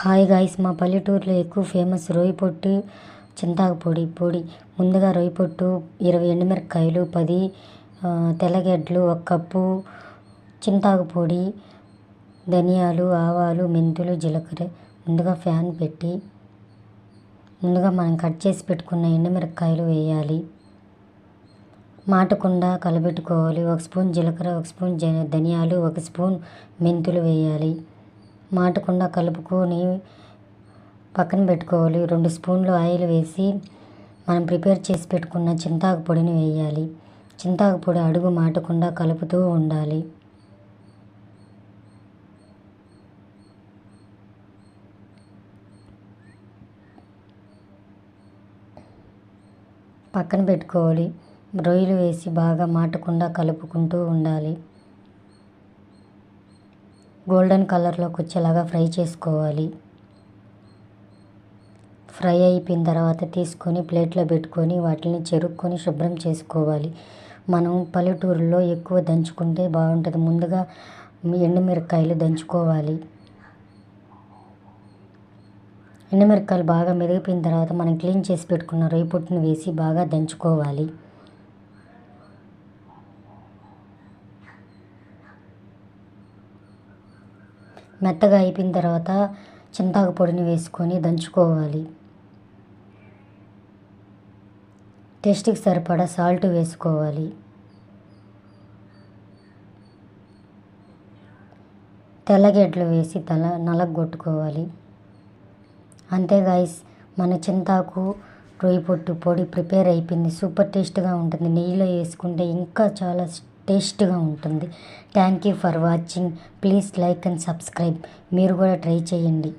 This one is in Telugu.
హాయ్ గాయ్స్, మా పల్లెటూరులో ఎక్కువ ఫేమస్ రొయ్య పొట్టు చింతాకు పొడి. ముందుగా రొయ్య పొట్టు 20 ఎండుమిరపకాయలు, 10 తెల్లగడ్డలు, 1 కప్పు చింతాకు పొడి, ధనియాలు, ఆవాలు, మెంతులు, జీలకర్ర. ముందుగా ఫ్యాన్ పెట్టి ముందుగా మనం కట్ చేసి పెట్టుకున్న ఎండుమిరపకాయలు వేయాలి. మాటకుండా కలబెట్టుకోవాలి. 1 స్పూన్ జీలకర్ర, 1 స్పూన్ ధనియాలు, 1 స్పూన్ మెంతులు వేయాలి. మాటకుండా కలుపుకొని పక్కన పెట్టుకోవాలి. 2 స్పూన్లు ఆయిల్ వేసి మనం ప్రిపేర్ చేసి పెట్టుకున్న చింతాకు పొడిని వేయాలి. చింతాకు పొడి అడుగు మాటకుండా కలుపుతూ ఉండాలి. పక్కన పెట్టుకోవాలి. రొయ్యలు వేసి బాగా మాటకుండా కలుపుకుంటూ ఉండాలి. గోల్డెన్ కలర్లోకి వచ్చేలాగా ఫ్రై చేసుకోవాలి. ఫ్రై అయిపోయిన తర్వాత తీసుకొని ప్లేట్లో పెట్టుకొని వాటిని చెరుక్కొని శుభ్రం చేసుకోవాలి. మనం పల్లెటూరులో ఎక్కువ దంచుకుంటే బాగుంటుంది. ముందుగా ఎండుమిరపకాయలు దంచుకోవాలి. ఎండుమిరపకాయలు బాగా మెదిగిపోయిన తర్వాత మనం క్లీన్ చేసి పెట్టుకున్న రొయ్య పొట్టును వేసి బాగా దంచుకోవాలి. మెత్తగా అయిపోయిన తర్వాత చింతాకు పొడిని వేసుకొని దంచుకోవాలి. టేస్ట్కి సరిపడా సాల్ట్ వేసుకోవాలి. తెల్లగడ్డలు వేసి నలగొట్టుకోవాలి. అంతే గాయ్స్, మన చింతాకు రొయ్య పొట్టు పొడి ప్రిపేర్ అయిపోయింది. సూపర్ టేస్ట్గా ఉంటుంది. నెయ్యిలో వేసుకుంటే ఇంకా చాలా టేస్ట్గా ఉంటుంది. Thank you for watching. Please like and subscribe. మీరు కూడా ట్రై చేయండి.